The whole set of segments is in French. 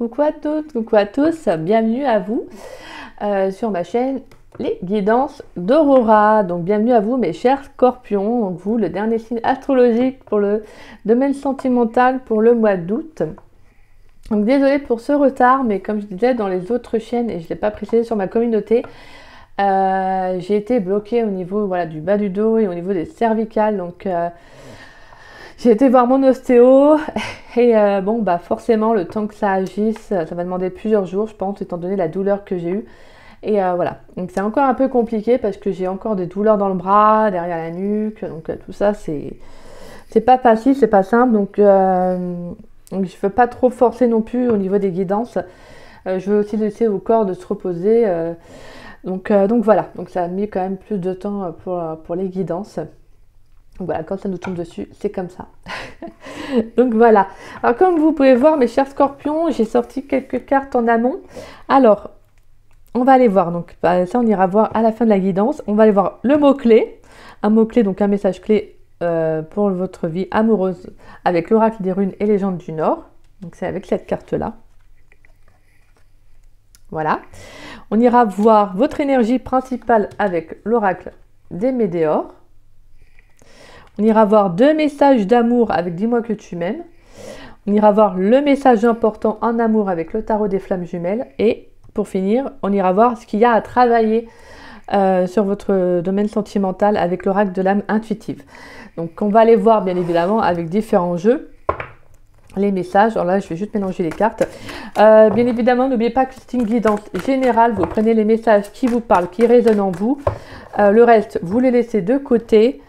Coucou à toutes, coucou à tous, bienvenue à vous sur ma chaîne Les Guidances d'Aurora. Donc bienvenue à vous mes chers scorpions, donc vous le dernier signe astrologique pour le domaine sentimental pour le mois d'août. Donc désolée pour ce retard, mais comme je disais dans les autres chaînes et je ne l'ai pas précisé sur ma communauté, j'ai été bloquée au niveau du bas du dos et au niveau des cervicales, donc j'ai été voir mon ostéo et forcément le temps que ça agisse, ça va demander plusieurs jours je pense étant donné la douleur que j'ai eue. Et voilà, donc c'est encore un peu compliqué parce que j'ai encore des douleurs dans le bras, derrière la nuque, donc tout ça c'est pas facile, c'est pas simple, donc je ne veux pas trop forcer non plus au niveau des guidances. Je veux aussi laisser au corps de se reposer, donc voilà, donc ça a mis quand même plus de temps pour les guidances. Donc voilà, quand ça nous tombe dessus, c'est comme ça. Donc voilà. Alors comme vous pouvez voir, mes chers scorpions, j'ai sorti quelques cartes en amont. Alors, on va aller voir. Donc ça, on ira voir à la fin de la guidance. On va aller voir le mot-clé. Un mot-clé, donc un message clé pour votre vie amoureuse avec l'oracle des runes et légendes du Nord. Donc c'est avec cette carte-là. Voilà. On ira voir votre énergie principale avec l'oracle des météores. On ira voir 2 messages d'amour avec Dis-moi que tu m'aimes. On ira voir le message important en amour avec le tarot des flammes jumelles. Et pour finir, on ira voir ce qu'il y a à travailler sur votre domaine sentimental avec l'oracle de l'âme intuitive. Donc on va aller voir bien évidemment avec différents jeux les messages. Alors là, je vais juste mélanger les cartes. Bien évidemment, n'oubliez pas que c'est une guidance générale. Vous prenez les messages qui vous parlent, qui résonnent en vous. Le reste, vous les laissez de côté.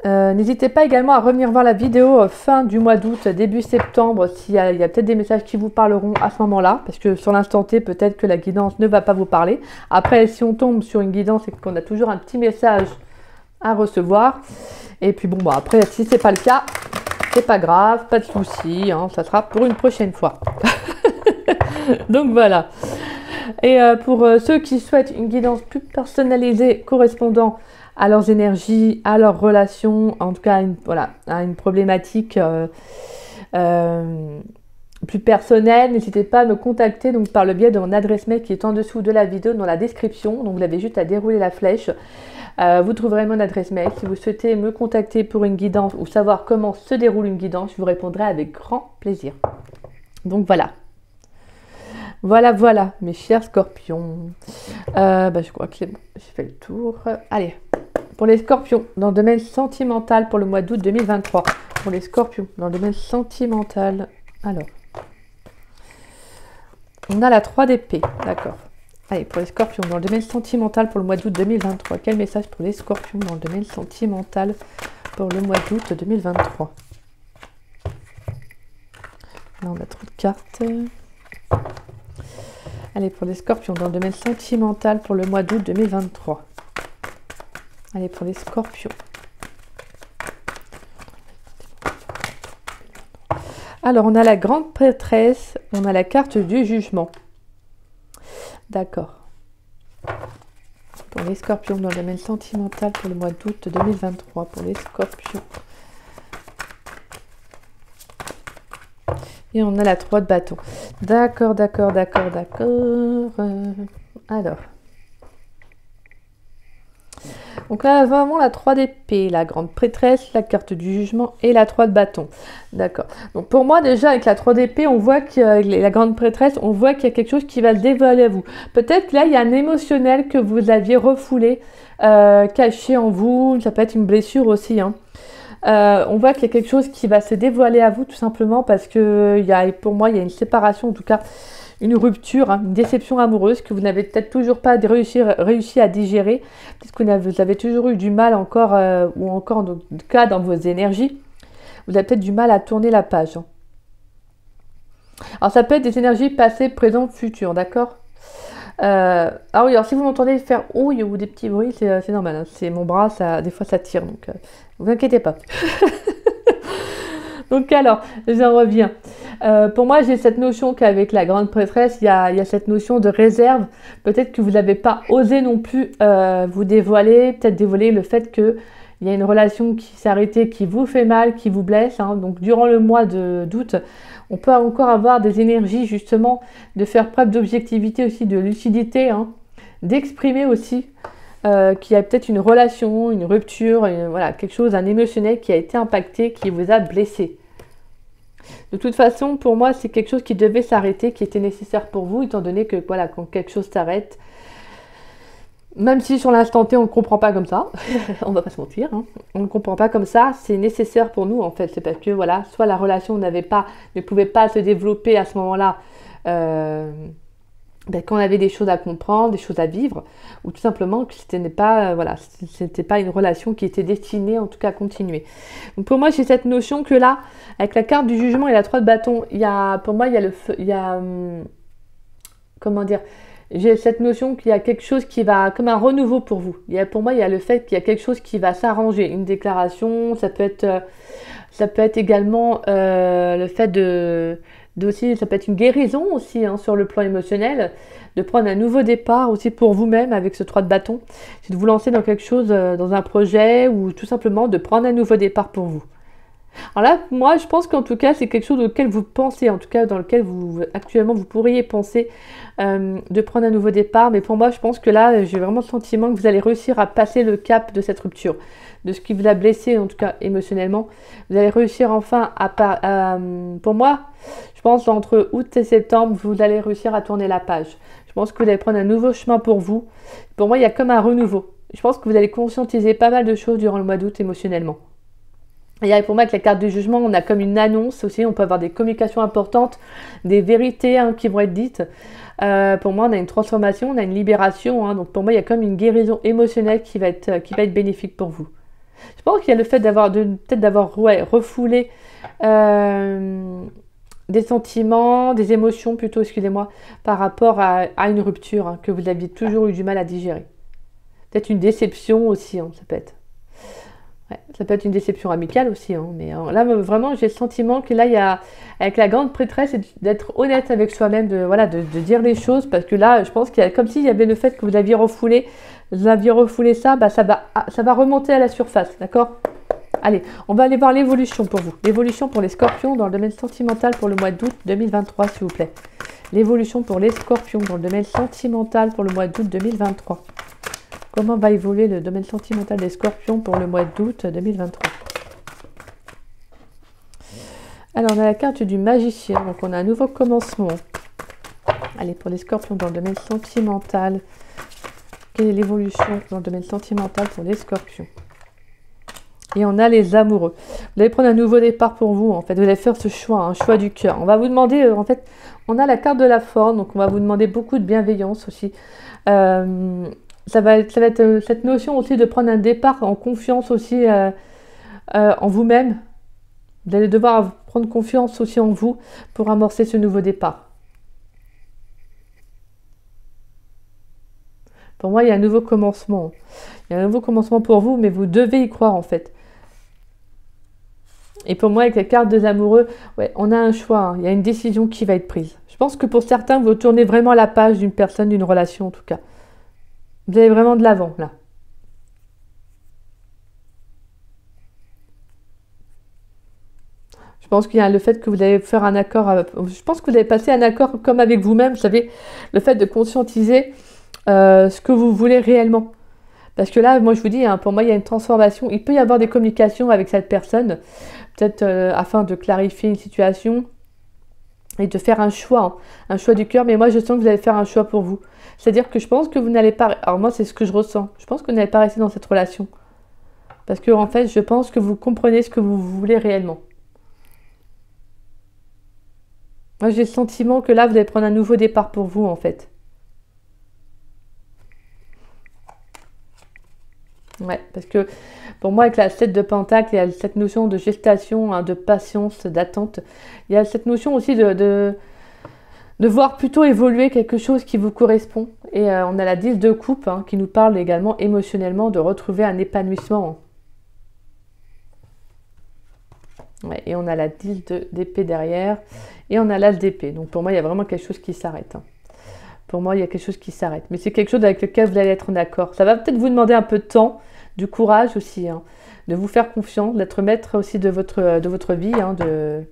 N'hésitez pas également à revenir voir la vidéo fin du mois d'août, début septembre, s'il y a peut-être des messages qui vous parleront à ce moment-là, parce que sur l'instant T, peut-être que la guidance ne va pas vous parler. Après, si on tombe sur une guidance et qu'on a toujours un petit message à recevoir, et puis bon, après, si c'est pas le cas, c'est pas grave, pas de souci, hein, ça sera pour une prochaine fois. Donc voilà. Et pour ceux qui souhaitent une guidance plus personnalisée correspondant à leurs énergies, à leurs relations, en tout cas à une problématique plus personnelle, n'hésitez pas à me contacter donc, par le biais de mon adresse mail qui est en dessous de la vidéo dans la description. Donc vous avez juste à dérouler la flèche. Vous trouverez mon adresse mail. Si vous souhaitez me contacter pour une guidance ou savoir comment se déroule une guidance, je vous répondrai avec grand plaisir. Donc voilà. Voilà, mes chers scorpions. Je crois que c'est bon, j'ai fait le tour. Allez, pour les scorpions, dans le domaine sentimental pour le mois d'août 2023. Pour les scorpions, dans le domaine sentimental. Alors, on a la 3 d'épée, d'accord. Allez, pour les scorpions, dans le domaine sentimental pour le mois d'août 2023. Quel message pour les scorpions dans le domaine sentimental pour le mois d'août 2023? Là, on a trop de cartes. Allez, pour les scorpions, dans le domaine sentimental pour le mois d'août 2023. Allez, pour les scorpions. Alors, on a la grande prêtresse, on a la carte du jugement. D'accord. Pour les scorpions, dans le domaine sentimental pour le mois d'août 2023. Pour les scorpions. Et on a la 3 de bâton. D'accord. Alors. Donc là, vraiment la 3 d'épée, la grande prêtresse, la carte du jugement et la 3 de bâton. D'accord. Donc pour moi, déjà, avec la 3 d'épée, on voit que la grande prêtresse, on voit qu'il y a quelque chose qui va se dévoiler à vous. Peut-être que là, il y a un émotionnel que vous aviez refoulé, caché en vous. Ça peut être une blessure aussi, hein. On voit qu'il y a quelque chose qui va se dévoiler à vous tout simplement parce que pour moi il y a une séparation, en tout cas une rupture, hein, une déception amoureuse que vous n'avez peut-être toujours pas réussi à digérer, puisque vous avez toujours eu du mal encore, ou encore en tout cas dans vos énergies, vous avez peut-être du mal à tourner la page. Hein. Alors ça peut être des énergies passées, présentes, futures, d'accord. Ah oui, alors si vous m'entendez faire ouille ou des petits bruits, c'est normal, hein, c'est mon bras, des fois ça tire, donc vous inquiétez pas. Donc alors, j'en reviens. Pour moi, j'ai cette notion qu'avec la grande prêtresse, il y a cette notion de réserve. Peut-être que vous n'avez pas osé non plus vous dévoiler, peut-être dévoiler le fait que il y a une relation qui s'est arrêtée, qui vous fait mal, qui vous blesse. Hein. Donc durant le mois d'août, on peut encore avoir des énergies justement de faire preuve d'objectivité aussi, de lucidité, hein, d'exprimer aussi qu'il y a peut-être une relation, une rupture, voilà, quelque chose, un émotionnel qui a été impacté, qui vous a blessé. De toute façon, pour moi, c'est quelque chose qui devait s'arrêter, qui était nécessaire pour vous, étant donné que voilà, quand quelque chose s'arrête, même si sur l'instant T, on ne comprend pas comme ça, on va pas se mentir, hein, on ne comprend pas comme ça, c'est nécessaire pour nous en fait. C'est parce que voilà, soit la relation ne pouvait pas se développer à ce moment-là, quand on avait des choses à comprendre, des choses à vivre, ou tout simplement que c'était pas une relation qui était destinée en tout cas à continuer. Donc pour moi, j'ai cette notion que là, avec la carte du jugement et la 3 de bâton, comment dire, j'ai cette notion qu'il y a quelque chose qui va, comme un renouveau pour vous. Pour moi, il y a le fait qu'il y a quelque chose qui va s'arranger. Une déclaration, ça peut être également le fait ça peut être une guérison aussi, hein, sur le plan émotionnel, de prendre un nouveau départ aussi pour vous-même avec ce 3 de bâton. C'est de vous lancer dans quelque chose, dans un projet, ou tout simplement de prendre un nouveau départ pour vous. Alors là, moi, je pense qu'en tout cas, c'est quelque chose auquel vous pensez, en tout cas dans lequel actuellement, vous pourriez penser de prendre un nouveau départ. Mais pour moi, je pense que là, j'ai vraiment le sentiment que vous allez réussir à passer le cap de cette rupture, de ce qui vous a blessé, en tout cas émotionnellement. Vous allez réussir enfin pour moi, je pense entre août et septembre, vous allez réussir à tourner la page. Je pense que vous allez prendre un nouveau chemin pour vous. Pour moi, il y a comme un renouveau. Je pense que vous allez conscientiser pas mal de choses durant le mois d'août émotionnellement. Et pour moi, avec la carte du jugement, on a comme une annonce aussi. On peut avoir des communications importantes, des vérités, hein, qui vont être dites. Pour moi, on a une transformation, on a une libération. Hein, donc pour moi, il y a comme une guérison émotionnelle qui va être bénéfique pour vous. Je pense qu'il y a le fait peut-être d'avoir refoulé des sentiments, des émotions plutôt, excusez-moi, par rapport à une rupture, hein, que vous aviez toujours eu du mal à digérer. Peut-être une déception aussi, hein, ça peut être. Ouais, ça peut être une déception amicale aussi, hein, mais là vraiment j'ai le sentiment que là il y a, avec la grande prêtresse, d'être honnête avec soi-même, de dire les choses, parce que là je pense qu'il y a comme s'il y avait le fait que vous aviez refoulé ça, ça va remonter à la surface, d'accord? Allez, on va aller voir l'évolution pour vous. L'évolution pour les scorpions dans le domaine sentimental pour le mois d'août 2023, s'il vous plaît. L'évolution pour les scorpions dans le domaine sentimental pour le mois d'août 2023. Comment va évoluer le domaine sentimental des scorpions pour le mois d'août 2023? Alors, on a la carte du magicien, donc on a un nouveau commencement. Allez, pour les scorpions dans le domaine sentimental, quelle est l'évolution dans le domaine sentimental pour les scorpions? Et on a les amoureux. Vous allez prendre un nouveau départ pour vous, en fait. Vous allez faire ce choix, un choix du cœur. On va vous demander, en fait, on a la carte de la forme, donc on va vous demander beaucoup de bienveillance aussi. Ça va être cette notion aussi de prendre un départ en confiance aussi en vous-même. Vous allez devoir prendre confiance aussi en vous pour amorcer ce nouveau départ. Pour moi, il y a un nouveau commencement. Il y a un nouveau commencement pour vous, mais vous devez y croire en fait. Et pour moi, avec la carte des amoureux, ouais, on a un choix, hein. Il y a une décision qui va être prise. Je pense que pour certains, vous tournez vraiment la page d'une personne, d'une relation en tout cas. Vous allez vraiment de l'avant, là. Je pense qu'il y a le fait que vous allez faire un accord. Je pense que vous allez passer un accord comme avec vous-même. Vous savez, le fait de conscientiser ce que vous voulez réellement. Parce que là, moi, je vous dis, hein, pour moi, il y a une transformation. Il peut y avoir des communications avec cette personne, peut-être afin de clarifier une situation et de faire un choix, hein, un choix du cœur. Mais moi, je sens que vous allez faire un choix pour vous. C'est-à-dire que je pense que vous n'allez pas... Alors moi, c'est ce que je ressens. Je pense que vous n'allez pas rester dans cette relation. Parce que, en fait, je pense que vous comprenez ce que vous voulez réellement. Moi, j'ai le sentiment que là, vous allez prendre un nouveau départ pour vous, en fait. Ouais, parce que pour moi, avec la 7 de Pentacle, il y a cette notion de gestation, hein, de patience, d'attente. Il y a cette notion aussi de voir plutôt évoluer quelque chose qui vous correspond. Et on a la 10 de coupe, hein, qui nous parle également émotionnellement de retrouver un épanouissement. Ouais, et on a la 10 d'épée derrière. Et on a l'as d'épée. Donc pour moi, il y a vraiment quelque chose qui s'arrête. Hein. Pour moi, il y a quelque chose qui s'arrête. Mais c'est quelque chose avec lequel vous allez être en accord. Ça va peut-être vous demander un peu de temps, du courage aussi. Hein. de vous faire confiance, d'être maître aussi de votre vie, hein, de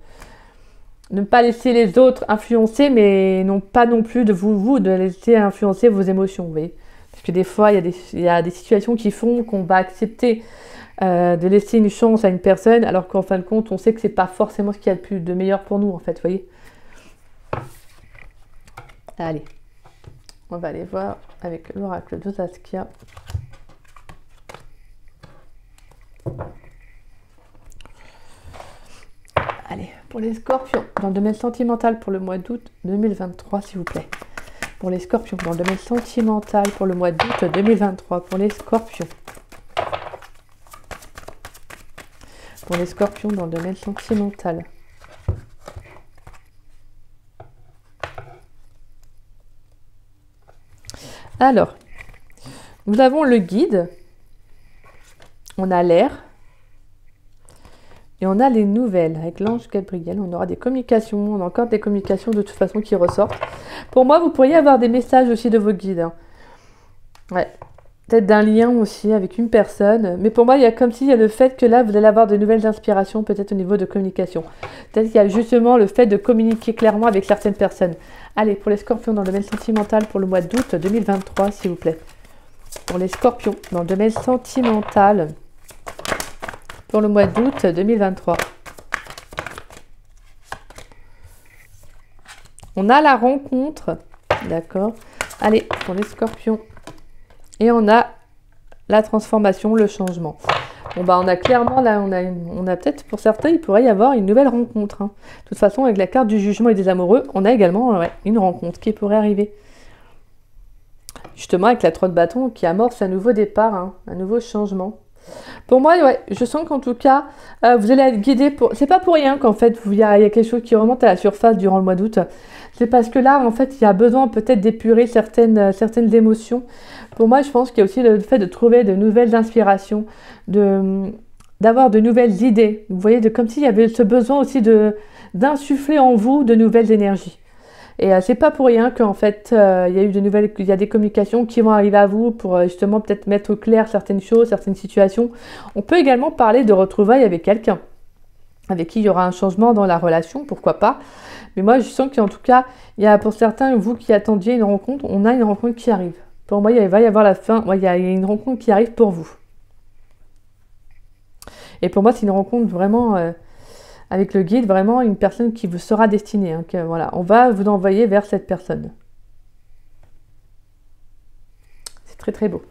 ne pas laisser les autres influencer, mais non pas non plus de de laisser influencer vos émotions, vous voyez. Parce que des fois, il y a des situations qui font qu'on va accepter de laisser une chance à une personne, alors qu'en fin de compte, on sait que c'est pas forcément ce qu'il y a de plus de meilleur pour nous, en fait, vous voyez. Allez, on va aller voir avec l'oracle de Saskia. Allez, pour les scorpions, dans le domaine sentimental pour le mois d'août 2023, s'il vous plaît. Pour les scorpions, dans le domaine sentimental pour le mois d'août 2023, pour les scorpions. Pour les scorpions, dans le domaine sentimental. Alors, nous avons le guide, on a l'air, et on a les nouvelles. Avec l'ange Gabriel, on aura des communications, on a encore des communications de toute façon qui ressortent. Pour moi, vous pourriez avoir des messages aussi de vos guides. Hein. Ouais. Peut-être d'un lien aussi avec une personne. Mais pour moi, il y a comme s'il y a le fait que là, vous allez avoir de nouvelles inspirations, peut-être au niveau de communication. Peut-être qu'il y a justement le fait de communiquer clairement avec certaines personnes. Allez, pour les scorpions dans le domaine sentimental pour le mois d'août 2023, s'il vous plaît. Pour les scorpions dans le domaine sentimental pour le mois d'août 2023. On a la rencontre, d'accord. Allez, pour les scorpions. Et on a la transformation, le changement. Bon, bah, on a clairement, là, on a peut-être, pour certains, il pourrait y avoir une nouvelle rencontre. Hein. De toute façon, avec la carte du jugement et des amoureux, on a également une rencontre qui pourrait arriver. Justement, avec la 3 de bâton qui amorce un nouveau départ, hein, un nouveau changement. Pour moi, ouais, je sens qu'en tout cas, vous allez être guidé pour... C'est pas pour rien qu'en fait, il y a quelque chose qui remonte à la surface durant le mois d'août. C'est parce que là, en fait, il y a besoin peut-être d'épurer certaines émotions. Pour moi, je pense qu'il y a aussi le fait de trouver de nouvelles inspirations, d'avoir de nouvelles idées. Vous voyez, comme s'il y avait ce besoin aussi d'insuffler en vous de nouvelles énergies. Et c'est pas pour rien qu'en fait, il y a des communications qui vont arriver à vous pour justement peut-être mettre au clair certaines choses, certaines situations. On peut également parler de retrouvailles avec quelqu'un, avec qui il y aura un changement dans la relation, pourquoi pas. Mais moi, je sens qu'en tout cas, il y a pour certains, vous qui attendiez une rencontre, on a une rencontre qui arrive. Pour moi, il va y avoir la fin, il y a une rencontre qui arrive pour vous. Et pour moi, c'est une rencontre vraiment... avec le guide, vraiment une personne qui vous sera destinée. Hein, voilà, on va vous envoyer vers cette personne. C'est très très beau.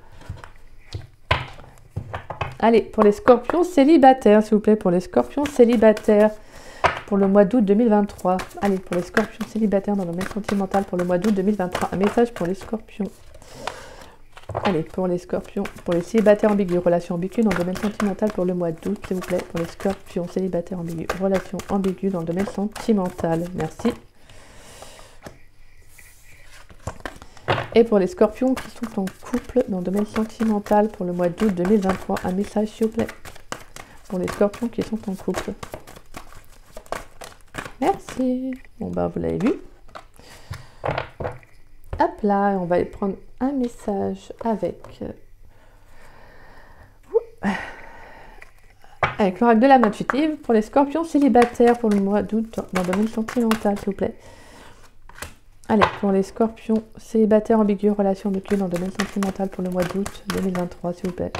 Allez, pour les scorpions célibataires, s'il vous plaît, pour les scorpions célibataires, pour le mois d'août 2023. Allez, pour les scorpions célibataires dans le domaine sentimental, pour le mois d'août 2023. Un message pour les scorpions. Allez, pour les scorpions, pour les célibataires ambigus, relations ambiguës dans le domaine sentimental pour le mois d'août, s'il vous plaît. Pour les scorpions célibataires ambigus, relations ambiguës dans le domaine sentimental. Merci. Et pour les scorpions qui sont en couple dans le domaine sentimental pour le mois d'août 2023, un message s'il vous plaît. Pour les scorpions qui sont en couple. Merci. Bon, bah, vous l'avez vu. Hop là, on va aller prendre un message avec l'oracle de la main intuitive pour les scorpions célibataires pour le mois d'août dans le domaine sentimental, s'il vous plaît. Allez, pour les scorpions célibataires ambigus, relations ambiguës dans le domaine sentimental pour le mois d'août 2023, s'il vous plaît.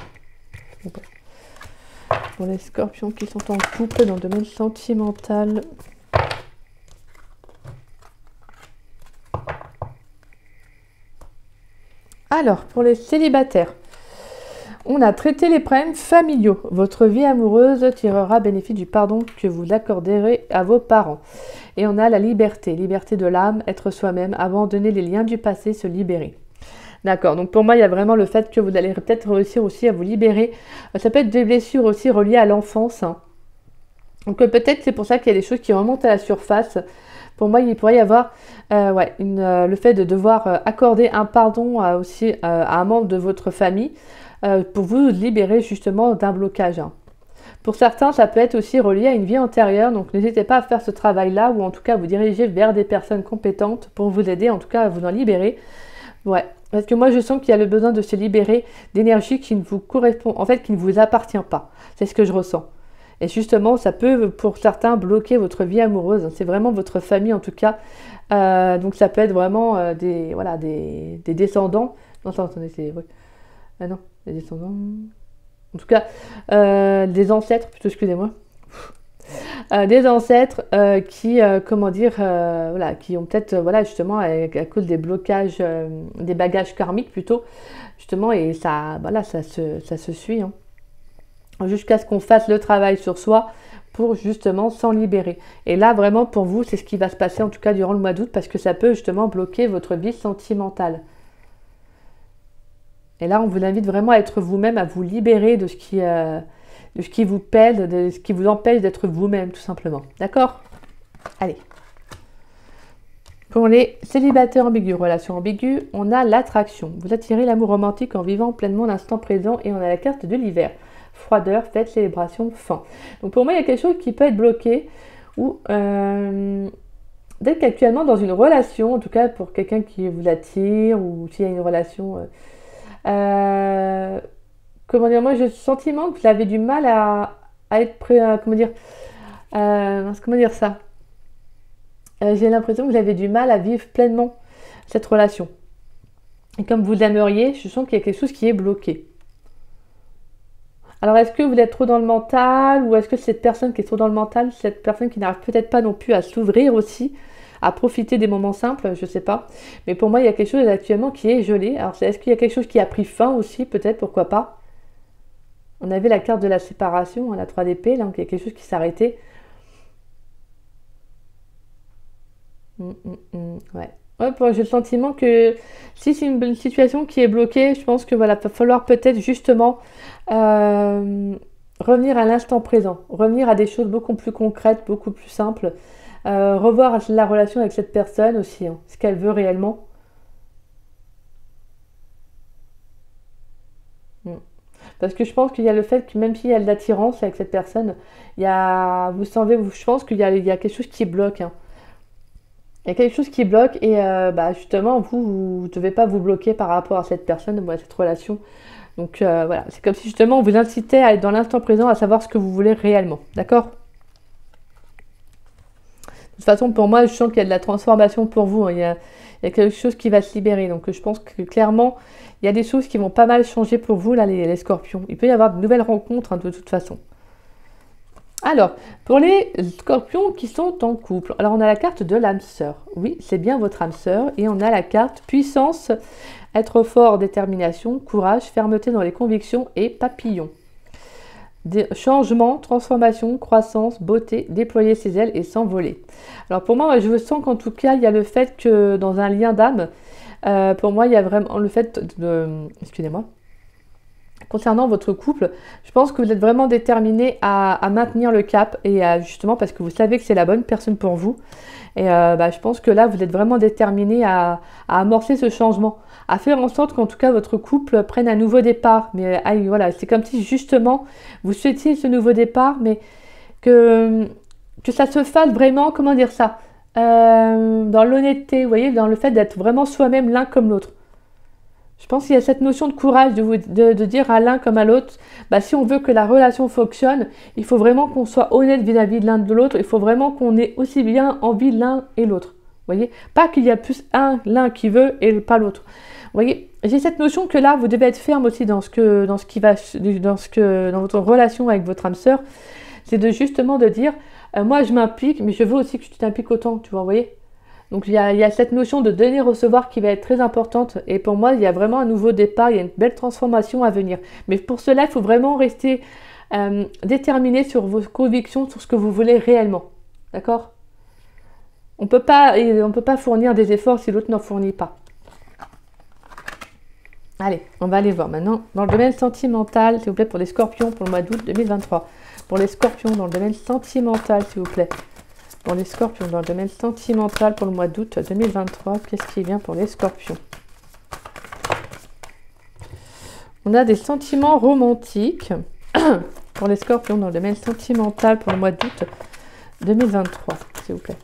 Pour les scorpions qui sont en couple dans le domaine sentimental. Alors, pour les célibataires, on a traité les problèmes familiaux. Votre vie amoureuse tirera bénéfice du pardon que vous accorderez à vos parents. Et on a la liberté de l'âme, être soi-même, abandonner les liens du passé, se libérer. D'accord, donc pour moi, il y a vraiment le fait que vous allez peut-être réussir aussi à vous libérer. Ça peut être des blessures aussi reliées à l'enfance. Hein. Donc peut-être c'est pour ça qu'il y a des choses qui remontent à la surface. Pour moi, il pourrait y avoir le fait de devoir accorder un pardon à un membre de votre famille pour vous libérer justement d'un blocage. Hein. Pour certains, ça peut être aussi relié à une vie antérieure, donc n'hésitez pas à faire ce travail-là ou en tout cas à vous diriger vers des personnes compétentes pour vous aider en tout cas à vous en libérer. Ouais, parce que moi je sens qu'il y a le besoin de se libérer d'énergie qui ne vous correspond, en fait qui ne vous appartient pas. C'est ce que je ressens. Et justement, ça peut pour certains bloquer votre vie amoureuse. C'est vraiment votre famille en tout cas. Donc ça peut être vraiment des, voilà, des descendants. Non, ça, attendez, c'est... Oui. Ah non, des descendants... En tout cas, des ancêtres, plutôt, excusez-moi. Des ancêtres qui, comment dire, voilà, qui ont peut-être, voilà, justement, à cause des blocages, des bagages karmiques plutôt, justement, et ça, voilà, ça se suit, hein, jusqu'à ce qu'on fasse le travail sur soi pour justement s'en libérer. Et là, vraiment, pour vous, c'est ce qui va se passer, en tout cas, durant le mois d'août, parce que ça peut justement bloquer votre vie sentimentale. Et là, on vous invite vraiment à être vous-même, à vous libérer de ce qui vous pèse, de ce qui vous empêche d'être vous-même, tout simplement. D'accord? Allez. Pour les célibataires ambigus, relations ambiguës, on a l'attraction. Vous attirez l'amour romantique en vivant pleinement l'instant présent et on a la carte de l'hiver. Froideur, fête, célébration, fin. Donc pour moi, il y a quelque chose qui peut être bloqué ou d'être actuellement dans une relation, en tout cas pour quelqu'un qui vous attire ou s'il y a une relation... comment dire, moi j'ai le sentiment que vous avez du mal à être prêt à, comment dire ça, j'ai l'impression que vous avez du mal à vivre pleinement cette relation et comme vous l'aimeriez, je sens qu'il y a quelque chose qui est bloqué. Alors est-ce que vous êtes trop dans le mental ou est-ce que cette personne qui est trop dans le mental, cette personne qui n'arrive peut-être pas non plus à s'ouvrir aussi, à profiter des moments simples, je ne sais pas. Mais pour moi, il y a quelque chose actuellement qui est gelé. Alors, est-ce qu'il y a quelque chose qui a pris fin aussi, peut-être, pourquoi pas? On avait la carte de la séparation, hein, la 3 d'épée, là, donc il y a quelque chose qui s'est arrêté. Ouais. Ouais, j'ai le sentiment que si c'est une situation qui est bloquée, je pense que voilà, va falloir peut-être justement revenir à l'instant présent, revenir à des choses beaucoup plus concrètes, beaucoup plus simples. Revoir la relation avec cette personne aussi, hein, ce qu'elle veut réellement. Parce que je pense qu'il y a le fait que même s'il y a de l'attirance avec cette personne, il y a, je pense qu'il y a quelque chose qui bloque, hein. Il y a quelque chose qui bloque et justement, vous ne devez pas vous bloquer par rapport à cette personne ou à cette relation. Donc voilà, c'est comme si justement on vous incitait à être dans l'instant présent, à savoir ce que vous voulez réellement. D'accord? De toute façon, pour moi, je sens qu'il y a de la transformation pour vous, hein. Il y a quelque chose qui va se libérer. Donc, je pense que clairement, il y a des choses qui vont pas mal changer pour vous, là, les scorpions. Il peut y avoir de nouvelles rencontres, hein, de toute façon. Alors, pour les scorpions qui sont en couple, alors on a la carte de l'âme sœur. Oui, c'est bien votre âme sœur. Et on a la carte puissance, être fort, détermination, courage, fermeté dans les convictions et papillon. Changement, transformation, croissance, beauté, déployer ses ailes et s'envoler. Alors pour moi, je sens qu'en tout cas, il y a le fait que dans un lien d'âme, pour moi, il y a vraiment le fait de... Excusez-moi. Concernant votre couple, je pense que vous êtes vraiment déterminé à maintenir le cap et justement parce que vous savez que c'est la bonne personne pour vous. Et je pense que là, vous êtes vraiment déterminé à amorcer ce changement, à faire en sorte qu'en tout cas votre couple prenne un nouveau départ. Mais voilà, c'est comme si justement vous souhaitiez ce nouveau départ, mais que ça se fasse vraiment, comment dire ça, dans l'honnêteté, vous voyez, dans le fait d'être vraiment soi-même l'un comme l'autre. Je pense qu'il y a cette notion de courage de dire à l'un comme à l'autre, si on veut que la relation fonctionne, il faut vraiment qu'on soit honnête vis-à-vis de l'un de l'autre, il faut vraiment qu'on ait aussi bien envie l'un et l'autre. Vous voyez, pas qu'il y a plus l'un qui veut et pas l'autre. Vous voyez, j'ai cette notion que là, vous devez être ferme aussi dans votre relation avec votre âme sœur, c'est justement de dire, moi je m'implique, mais je veux aussi que tu t'impliques autant, tu vois, vous voyez. Donc il y a cette notion de donner-recevoir qui va être très importante. Et pour moi, il y a vraiment un nouveau départ, il y a une belle transformation à venir. Mais pour cela, il faut vraiment rester déterminé sur vos convictions, sur ce que vous voulez réellement. D'accord? On peut pas fournir des efforts si l'autre n'en fournit pas. Allez, on va aller voir maintenant dans le domaine sentimental, s'il vous plaît, pour les scorpions pour le mois d'août 2023. Pour les scorpions dans le domaine sentimental, s'il vous plaît. Pour les scorpions, dans le domaine sentimental pour le mois d'août 2023, qu'est-ce qui vient pour les scorpions? On a des sentiments romantiques pour les scorpions dans le domaine sentimental pour le mois d'août 2023, s'il vous plaît.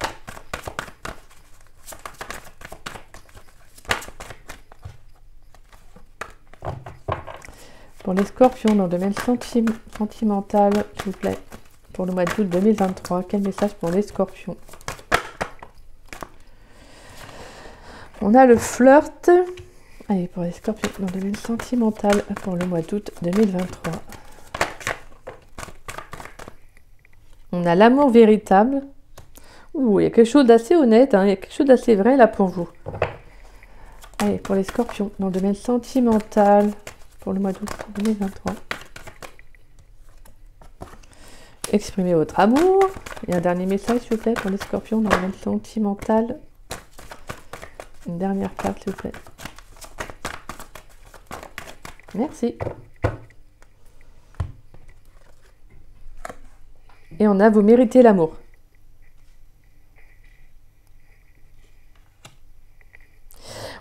Pour les scorpions, dans le domaine sentimental, s'il vous plaît. Pour le mois d'août 2023, quel message pour les scorpions? On a le flirt. Allez, pour les scorpions, dans le domaine sentimental, pour le mois d'août 2023. On a l'amour véritable. Ouh, il y a quelque chose d'assez honnête, hein, il y a quelque chose d'assez vrai là pour vous. Allez, pour les scorpions, dans le domaine sentimental, pour le mois d'août 2023. Exprimez votre amour. Et un dernier message, s'il vous plaît, pour les scorpions, dans le domaine sentimental. Une dernière carte, s'il vous plaît. Merci. Et on a, vous méritez l'amour.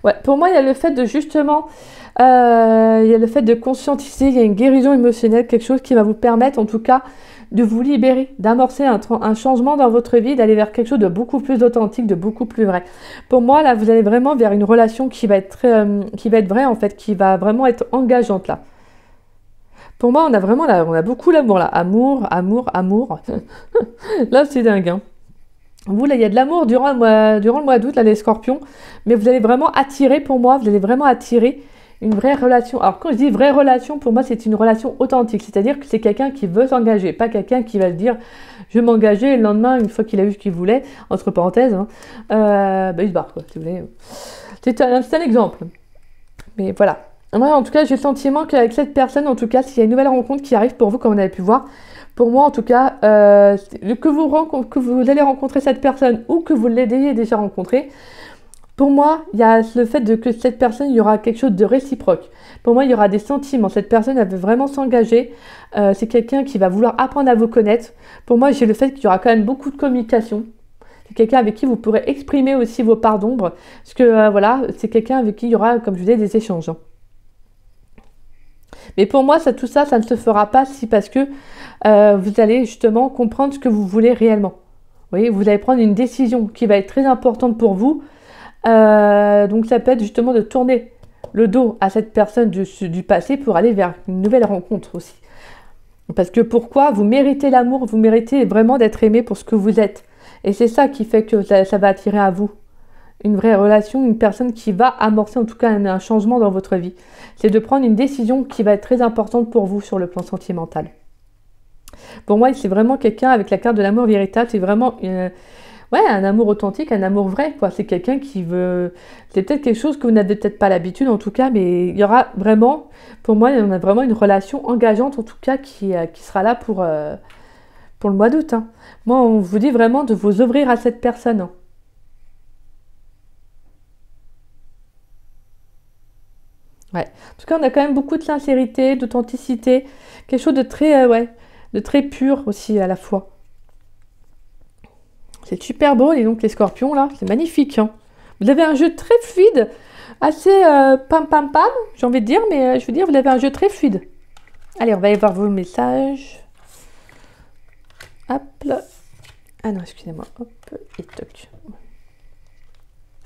Ouais, pour moi, il y a le fait de justement, il y a le fait de conscientiser, il y a une guérison émotionnelle, quelque chose qui va vous permettre, en tout cas, de vous libérer, d'amorcer un changement dans votre vie, d'aller vers quelque chose de beaucoup plus authentique, de beaucoup plus vrai. Pour moi, là, vous allez vraiment vers une relation qui va être vraie, en fait, qui va vraiment être engageante, là. Pour moi, on a vraiment, là, on a beaucoup l'amour, là. Amour, amour, amour. Là, c'est dingue, hein. Vous, là, il y a de l'amour durant le mois d'août, là, les scorpions, mais vous allez vraiment attirer, pour moi, vous allez vraiment attirer une vraie relation. Alors, quand je dis vraie relation, pour moi, c'est une relation authentique, c'est-à-dire que c'est quelqu'un qui veut s'engager, pas quelqu'un qui va se dire « je vais m'engager » et le lendemain, une fois qu'il a eu ce qu'il voulait, entre parenthèses, hein, il se barre, quoi, si vous voulez. C'est un exemple. Mais voilà. Moi, en tout cas, j'ai le sentiment qu'avec cette personne, en tout cas, s'il y a une nouvelle rencontre qui arrive pour vous, comme on avait pu voir, pour moi, en tout cas, que vous allez rencontrer cette personne ou que vous l'ayez déjà rencontrée, pour moi, il y a le fait que cette personne, il y aura quelque chose de réciproque. Pour moi, il y aura des sentiments. Cette personne, elle veut vraiment s'engager. C'est quelqu'un qui va vouloir apprendre à vous connaître. Pour moi, j'ai le fait qu'il y aura quand même beaucoup de communication. C'est quelqu'un avec qui vous pourrez exprimer aussi vos parts d'ombre. Parce que, voilà, c'est quelqu'un avec qui il y aura, comme je vous disais, des échanges. Mais pour moi, tout ça, ça ne se fera pas si parce que vous allez justement comprendre ce que vous voulez réellement. Vous voyez, vous allez prendre une décision qui va être très importante pour vous. Donc ça peut être justement de tourner le dos à cette personne du passé pour aller vers une nouvelle rencontre aussi. Parce que pourquoi? Vous méritez l'amour, vous méritez vraiment d'être aimé pour ce que vous êtes. Et c'est ça qui fait que ça va attirer à vous une vraie relation, une personne qui va amorcer en tout cas un changement dans votre vie. C'est de prendre une décision qui va être très importante pour vous sur le plan sentimental. Pour moi, c'est vraiment quelqu'un avec la carte de l'amour véritable, c'est vraiment un amour authentique, un amour vrai, quoi. C'est quelqu'un qui veut... C'est peut-être quelque chose que vous n'avez peut-être pas l'habitude, en tout cas, mais il y aura vraiment... Pour moi, on a vraiment une relation engageante, en tout cas, qui sera là pour le mois d'août. Hein. Moi, on vous dit vraiment de vous ouvrir à cette personne. Hein. Ouais. En tout cas, on a quand même beaucoup de sincérité, d'authenticité, quelque chose de très, de très pur aussi à la fois. C'est super beau, et donc les scorpions là, c'est magnifique. Hein. Vous avez un jeu très fluide, assez pam pam pam, j'ai envie de dire, mais je veux dire, vous avez un jeu très fluide. Allez, on va aller voir vos messages. Hop là. Ah non, excusez-moi. Hop, et toc.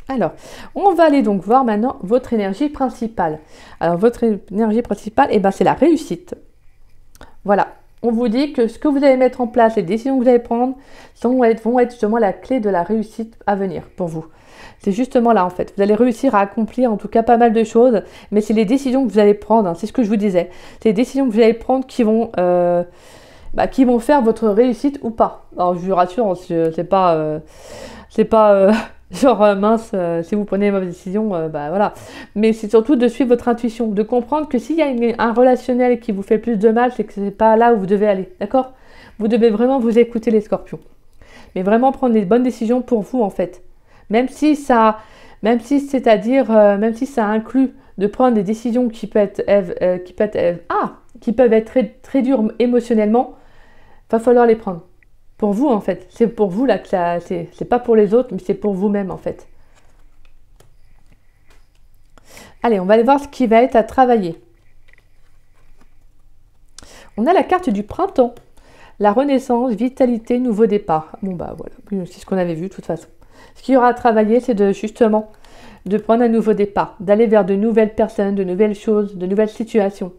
Alors, on va aller donc voir maintenant votre énergie principale. Alors, votre énergie principale, c'est la réussite. Voilà. On vous dit que ce que vous allez mettre en place, les décisions que vous allez prendre, vont être justement la clé de la réussite à venir pour vous. C'est justement là, en fait. Vous allez réussir à accomplir, en tout cas, pas mal de choses, mais c'est les décisions que vous allez prendre. Hein, c'est ce que je vous disais. C'est les décisions que vous allez prendre qui vont faire votre réussite ou pas. Alors, je vous rassure, c'est pas genre mince, si vous prenez une mauvaise décision, voilà. Mais c'est surtout de suivre votre intuition, de comprendre que s'il y a un relationnel qui vous fait plus de mal, c'est que c'est pas là où vous devez aller, d'accord? Vous devez vraiment vous écouter les scorpions. Mais vraiment prendre les bonnes décisions pour vous en fait. Même si ça inclut de prendre des décisions qui peuvent être très, très dures émotionnellement, va falloir les prendre. Pour vous, en fait. C'est pour vous, là, que c'est pas pour les autres, mais c'est pour vous-même, en fait. Allez, on va aller voir ce qui va être à travailler. On a la carte du printemps. La renaissance, vitalité, nouveau départ. Bon, voilà. C'est ce qu'on avait vu, de toute façon. Ce qu'il y aura à travailler, c'est justement de prendre un nouveau départ, d'aller vers de nouvelles personnes, de nouvelles choses, de nouvelles situations.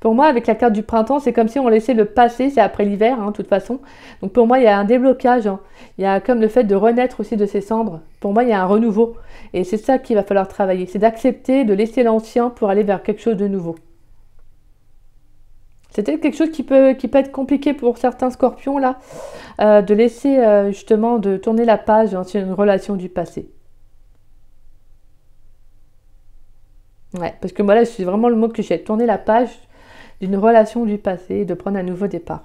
Pour moi, avec la carte du printemps, c'est comme si on laissait le passé, c'est après l'hiver, hein, de toute façon. Donc pour moi, il y a un déblocage, hein. Il y a comme le fait de renaître aussi de ses cendres. Pour moi, il y a un renouveau. Et c'est ça qu'il va falloir travailler. C'est d'accepter de laisser l'ancien pour aller vers quelque chose de nouveau. C'est peut-être quelque chose qui peut être compliqué pour certains scorpions, là, de laisser justement, de tourner la page hein, sur une relation du passé. Ouais, parce que moi là, c'est vraiment le mot que j'ai, tourner la page d'une relation du passé et de prendre un nouveau départ.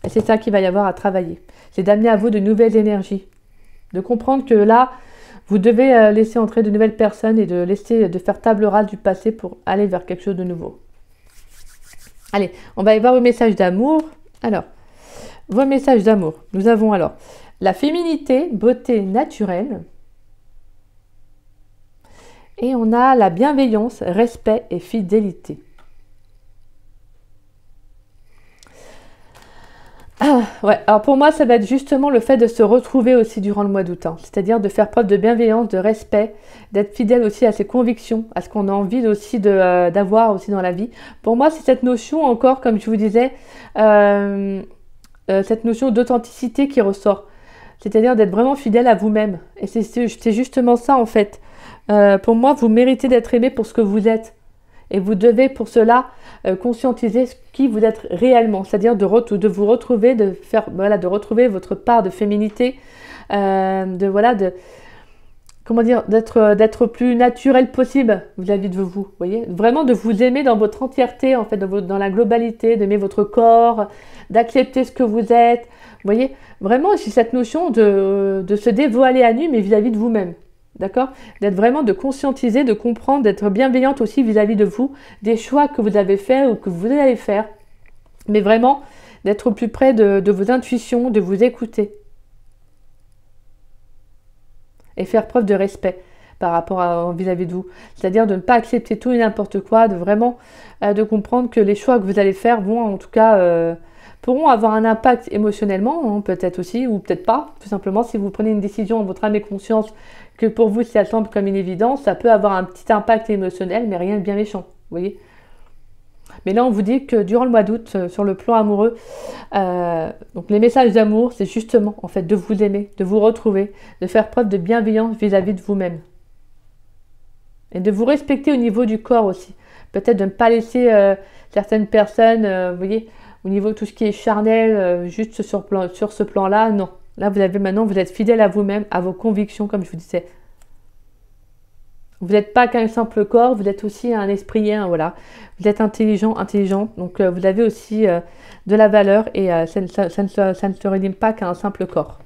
Et c'est ça qu'il va y avoir à travailler. C'est d'amener à vous de nouvelles énergies. De comprendre que là, vous devez laisser entrer de nouvelles personnes et de faire table rase du passé pour aller vers quelque chose de nouveau. Allez, on va aller voir vos messages d'amour. Alors, vos messages d'amour. Nous avons alors la féminité, beauté naturelle. Et on a la bienveillance, respect et fidélité. Ah, ouais, alors pour moi, ça va être justement le fait de se retrouver aussi durant le mois d'août. Hein. C'est-à-dire de faire preuve de bienveillance, de respect, d'être fidèle aussi à ses convictions, à ce qu'on a envie aussi d'avoir aussi dans la vie. Pour moi, c'est cette notion encore, comme je vous disais, cette notion d'authenticité qui ressort. C'est-à-dire d'être vraiment fidèle à vous-même. Et c'est justement ça, en fait. Pour moi, vous méritez d'être aimé pour ce que vous êtes. Et vous devez pour cela conscientiser qui vous êtes réellement. C'est-à-dire de vous retrouver, de retrouver votre part de féminité, d'être plus naturel possible vis-à-vis de vous. Voyez, vraiment de vous aimer dans votre entièreté, en fait, dans la globalité, d'aimer votre corps, d'accepter ce que vous êtes. Vous voyez, vraiment, j'ai cette notion de se dévoiler à nu, mais vis-à-vis de vous-même. D'accord? D'être vraiment, de conscientiser, de comprendre, d'être bienveillante aussi vis-à-vis de vous, des choix que vous avez faits ou que vous allez faire. Mais vraiment, d'être au plus près de vos intuitions, de vous écouter. Et faire preuve de respect par rapport vis-à-vis de vous. C'est-à-dire de ne pas accepter tout et n'importe quoi, de vraiment de comprendre que les choix que vous allez faire vont en tout cas pourront avoir un impact émotionnellement, hein, peut-être aussi, ou peut-être pas. Tout simplement, si vous prenez une décision en votre âme et conscience, que pour vous, si elle semble comme une évidence, ça peut avoir un petit impact émotionnel, mais rien de bien méchant, vous voyez. Mais là, on vous dit que durant le mois d'août, sur le plan amoureux, donc les messages d'amour, c'est justement, en fait, de vous aimer, de vous retrouver, de faire preuve de bienveillance vis-à-vis de vous-même. Et de vous respecter au niveau du corps aussi. Peut-être de ne pas laisser certaines personnes, vous voyez, au niveau de tout ce qui est charnel, juste sur ce plan-là, non. Là, vous êtes fidèle à vous-même, à vos convictions, comme je vous disais. Vous n'êtes pas qu'un simple corps, vous êtes aussi un esprit, hein, voilà. Vous êtes intelligente, donc vous avez aussi de la valeur et ça ne se résume pas qu'à un simple corps.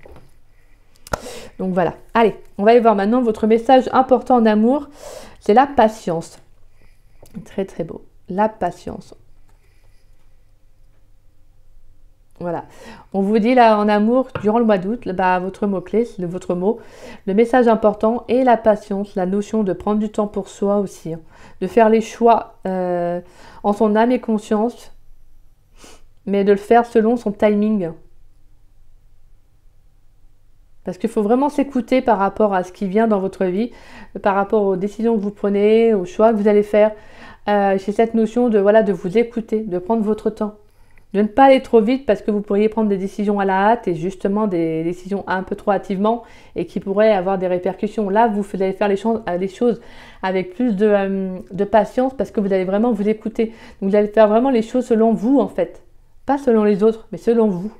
Donc voilà. Allez, on va aller voir maintenant votre message important en amour, c'est la patience. Très très beau. La patience. Voilà. On vous dit là en amour, durant le mois d'août, votre mot-clé, c'est votre mot. Le message important est la patience, la notion de prendre du temps pour soi aussi. Hein, de faire les choix en son âme et conscience, mais de le faire selon son timing. Parce qu'il faut vraiment s'écouter par rapport à ce qui vient dans votre vie, par rapport aux décisions que vous prenez, aux choix que vous allez faire. J'ai cette notion de vous écouter, de prendre votre temps. De ne pas aller trop vite parce que vous pourriez prendre des décisions à la hâte et justement des décisions un peu trop hâtivement et qui pourraient avoir des répercussions. Là, vous allez faire les choses avec plus de patience parce que vous allez vraiment vous écouter. Donc, vous allez faire vraiment les choses selon vous en fait. Pas selon les autres, mais selon vous.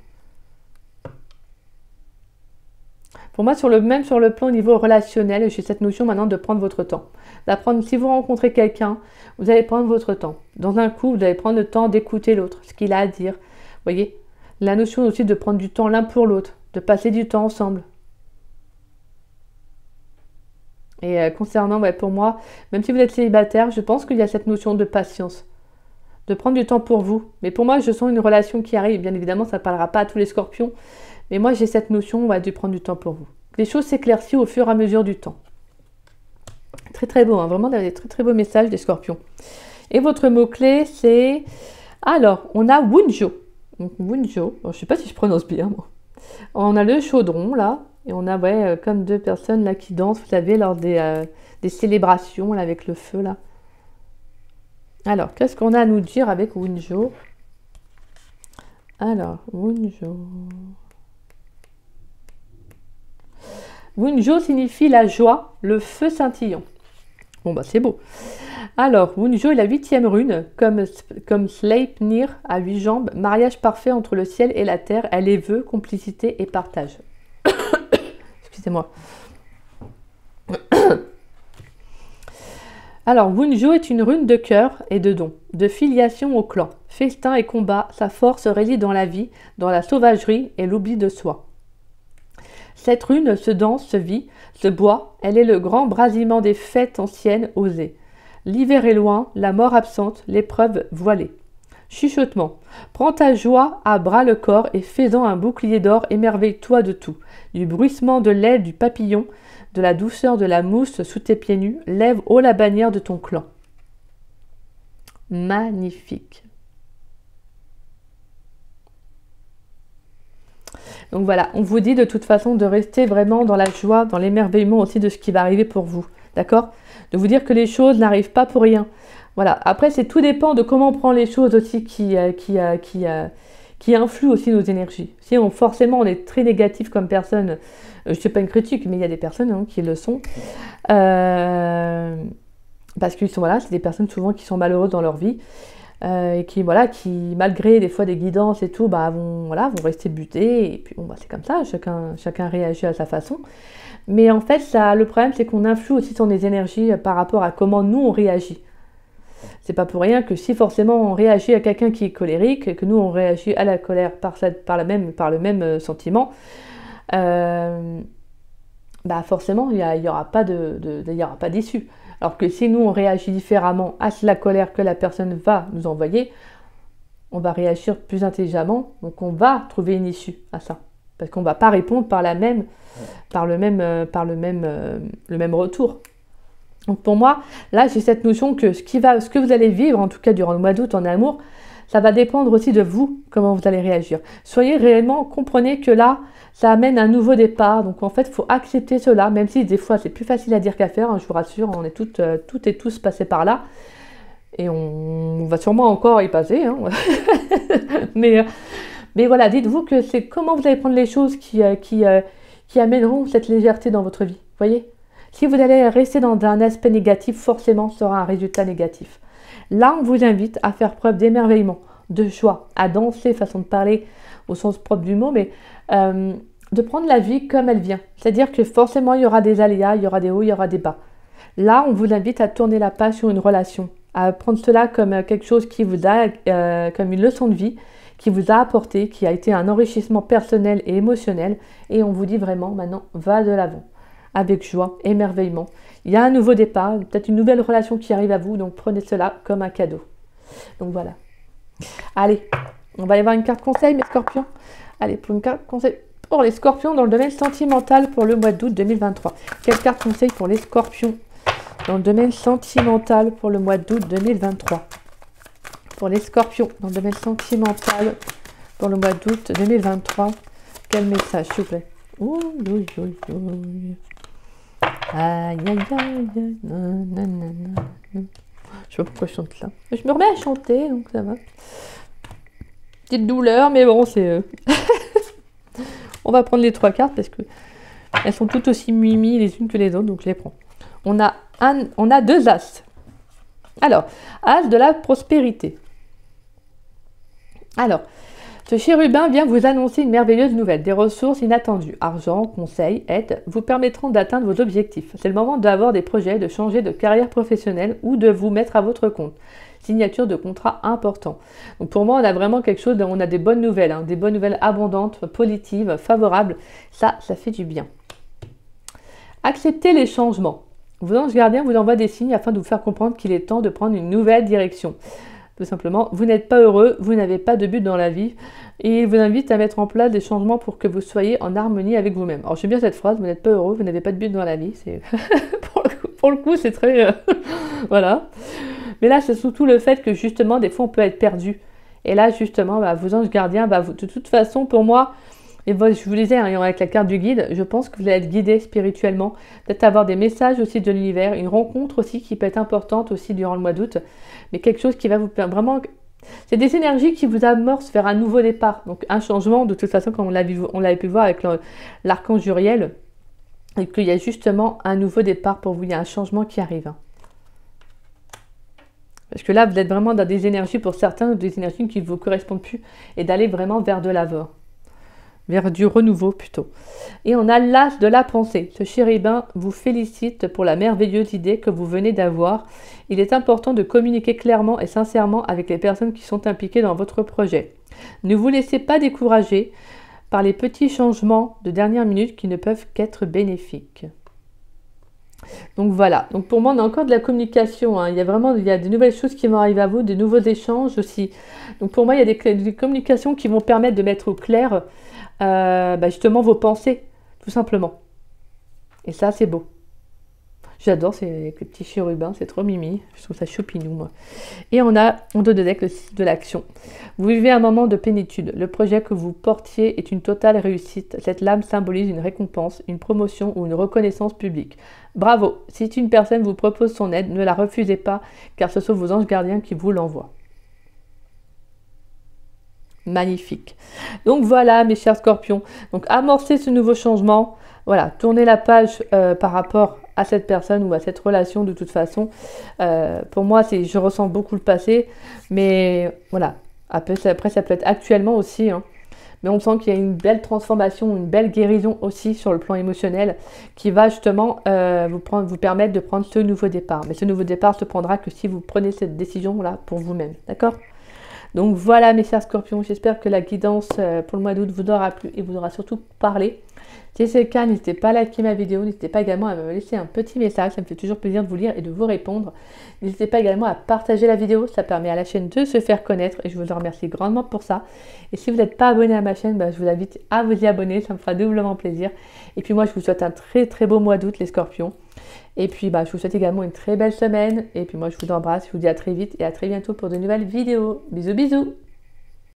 Pour moi, même sur le plan au niveau relationnel, j'ai cette notion maintenant de prendre votre temps. D'apprendre, si vous rencontrez quelqu'un, vous allez prendre votre temps. Dans un coup, vous allez prendre le temps d'écouter l'autre, ce qu'il a à dire. Vous voyez, la notion aussi de prendre du temps l'un pour l'autre, de passer du temps ensemble. Et concernant, pour moi, même si vous êtes célibataire, je pense qu'il y a cette notion de patience. De prendre du temps pour vous. Mais pour moi, je sens une relation qui arrive. Bien évidemment, ça ne parlera pas à tous les scorpions. Mais moi, j'ai cette notion de prendre du temps pour vous. Les choses s'éclaircissent au fur et à mesure du temps. Très très beau, hein, vraiment des très très beaux messages des scorpions. Et votre mot-clé, c'est... Alors, on a Wunjo. Donc, Wunjo, je ne sais pas si je prononce bien, moi. On a le chaudron, là. Et on a, comme deux personnes, là, qui dansent, vous savez, lors des célébrations, là, avec le feu, là. Alors, qu'est-ce qu'on a à nous dire avec Wunjo? Alors, Wunjo. Wunjo signifie la joie, le feu scintillant. Bon, bah c'est beau. Alors, Wunjo est la 8e rune, comme Sleipnir à 8 jambes, mariage parfait entre le ciel et la terre, elle est vœu, complicité et partage. Excusez-moi. Alors, Wunjo est une rune de cœur et de don, de filiation au clan. Festin et combat, sa force réside dans la vie, dans la sauvagerie et l'oubli de soi. Cette rune se danse, se vit, se boit, elle est le grand brasillement des fêtes anciennes osées. L'hiver est loin, la mort absente, l'épreuve voilée. Chuchotement, prends ta joie à bras le corps et fais-en un bouclier d'or, émerveille-toi de tout. Du bruissement de l'aile du papillon, de la douceur de la mousse sous tes pieds nus, lève haut la bannière de ton clan. Magnifique. Donc voilà, on vous dit de toute façon de rester vraiment dans la joie, dans l'émerveillement aussi de ce qui va arriver pour vous. D'accord? De vous dire que les choses n'arrivent pas pour rien. Voilà. Après, tout dépend de comment on prend les choses aussi qui influent aussi nos énergies. Si forcément on est très négatif comme personne, je ne fais pas une critique, mais il y a des personnes qui le sont. Parce que voilà, c'est des personnes souvent qui sont malheureuses dans leur vie. Et qui malgré des fois des guidances et tout, vont rester butés, et puis c'est comme ça, chacun réagit à sa façon. Mais en fait, le problème, c'est qu'on influe aussi sur les énergies par rapport à comment nous, on réagit. C'est pas pour rien que si forcément on réagit à quelqu'un qui est colérique, et que nous, on réagit à la colère par le même sentiment, forcément, il n'y aura pas d'issue. Alors que si nous, on réagit différemment à la colère que la personne va nous envoyer, on va réagir plus intelligemment, donc on va trouver une issue à ça. Parce qu'on ne va pas répondre par le même retour. Donc pour moi, là, j'ai cette notion que ce que vous allez vivre, en tout cas durant le mois d'août en amour, ça va dépendre aussi de vous, comment vous allez réagir. Soyez réellement, comprenez que là, ça amène un nouveau départ. Donc en fait, il faut accepter cela, même si des fois c'est plus facile à dire qu'à faire. Je vous rassure, on est toutes et tous passés par là. Et on va sûrement encore y passer. Mais voilà, dites-vous que c'est comment vous allez prendre les choses qui amèneront cette légèreté dans votre vie. Voyez ? Si vous allez rester dans un aspect négatif, forcément, ce sera un résultat négatif. Là, on vous invite à faire preuve d'émerveillement, de joie, à danser, façon de parler au sens propre du mot, mais de prendre la vie comme elle vient. C'est-à-dire que forcément, il y aura des aléas, il y aura des hauts, il y aura des bas. Là, on vous invite à tourner la page sur une relation, à prendre cela comme quelque chose qui vous a, comme une leçon de vie, qui vous a apporté, qui a été un enrichissement personnel et émotionnel. Et on vous dit vraiment, maintenant, va de l'avant, avec joie, émerveillement. Il y a un nouveau départ, peut-être une nouvelle relation qui arrive à vous, donc prenez cela comme un cadeau. Donc voilà. Allez, on va aller voir une carte conseil, mes scorpions. Allez, pour une carte conseil pour les scorpions dans le domaine sentimental pour le mois d'août 2023. Quelle carte conseil pour les scorpions dans le domaine sentimental pour le mois d'août 2023? Pour les scorpions dans le domaine sentimental pour le mois d'août 2023, quel message, s'il vous plaît? Ouh, ouh, ouh, ouh. Aïe, aïe, aïe, nanana. Je sais pas pourquoi je chante là. Je me remets à chanter, donc ça va. Petite douleur, mais bon, c'est... On va prendre les 3 cartes parce que elles sont toutes aussi mimi les unes que les autres, donc je les prends. On a 2 as. Alors, as de la prospérité. Alors, ce chérubin vient vous annoncer une merveilleuse nouvelle. Des ressources inattendues, argent, conseils, aide, vous permettront d'atteindre vos objectifs. C'est le moment d'avoir des projets, de changer de carrière professionnelle ou de vous mettre à votre compte. Signature de contrat important. Donc pour moi, on a vraiment quelque chose, on a des bonnes nouvelles, des bonnes nouvelles abondantes, positives, favorables. Ça fait du bien. Acceptez les changements. Vos anges gardiens vous envoient des signes afin de vous faire comprendre qu'il est temps de prendre une nouvelle direction. Tout simplement, vous n'êtes pas heureux, vous n'avez pas de but dans la vie et il vous invite à mettre en place des changements pour que vous soyez en harmonie avec vous-même. Alors j'aime bien cette phrase, vous n'êtes pas heureux, vous n'avez pas de but dans la vie. C'est pour le coup, c'est très... voilà. Mais là, c'est surtout le fait que justement, des fois, on peut être perdu. Et là, justement, vos anges gardiens, de toute façon, pour moi, Et voilà, je vous disais, hein, avec la carte du guide, je pense que vous allez être guidé spirituellement, peut-être avoir des messages aussi de l'univers, une rencontre aussi qui peut être importante aussi durant le mois d'août, mais quelque chose qui va vous permettre vraiment... C'est des énergies qui vous amorcent vers un nouveau départ, donc un changement, de toute façon, comme on l'avait pu voir avec l'archange Uriel, et qu'il y a justement un nouveau départ pour vous, il y a un changement qui arrive. Hein. Parce que là, vous êtes vraiment dans des énergies, pour certains, des énergies qui ne vous correspondent plus, et d'aller vraiment vers de l'avant. Vers du renouveau plutôt. Et on a l'as de la pensée. Ce chérubin vous félicite pour la merveilleuse idée que vous venez d'avoir. Il est important de communiquer clairement et sincèrement avec les personnes qui sont impliquées dans votre projet. Ne vous laissez pas décourager par les petits changements de dernière minute qui ne peuvent qu'être bénéfiques. Donc voilà, donc pour moi on a encore de la communication, hein. Il y a des nouvelles choses qui vont arriver à vous, des nouveaux échanges aussi. Donc pour moi il y a des communications qui vont permettre de mettre au clair justement vos pensées, tout simplement. Et ça c'est beau. J'adore ces petits chérubins, c'est trop mimi, je trouve ça choupinou moi. Et on a en dos de deck le 6 de l'action. Vous vivez un moment de plénitude. Le projet que vous portiez est une totale réussite. Cette lame symbolise une récompense, une promotion ou une reconnaissance publique. Bravo! Si une personne vous propose son aide, ne la refusez pas, car ce sont vos anges gardiens qui vous l'envoient. Magnifique. Donc voilà mes chers scorpions. Donc amorcez ce nouveau changement. Voilà, tournez la page par rapport à cette personne ou à cette relation de toute façon. Pour moi, je ressens beaucoup le passé. Mais voilà, après ça peut être actuellement aussi. Hein. Mais on sent qu'il y a une belle transformation, une belle guérison aussi sur le plan émotionnel qui va justement vous permettre de prendre ce nouveau départ. Mais ce nouveau départ se prendra que si vous prenez cette décision-là pour vous-même. D'accord ? Donc voilà mes chers scorpions, j'espère que la guidance pour le mois d'août vous aura plu et vous aura surtout parlé. Si c'est le cas, n'hésitez pas à liker ma vidéo, n'hésitez pas également à me laisser un petit message, ça me fait toujours plaisir de vous lire et de vous répondre. N'hésitez pas également à partager la vidéo, ça permet à la chaîne de se faire connaître et je vous en remercie grandement pour ça. Et si vous n'êtes pas abonné à ma chaîne, je vous invite à vous y abonner, ça me fera doublement plaisir. Et puis moi je vous souhaite un très très beau mois d'août les scorpions. Et puis je vous souhaite également une très belle semaine. Et puis moi je vous embrasse, je vous dis à très vite et à très bientôt pour de nouvelles vidéos. Bisous bisous!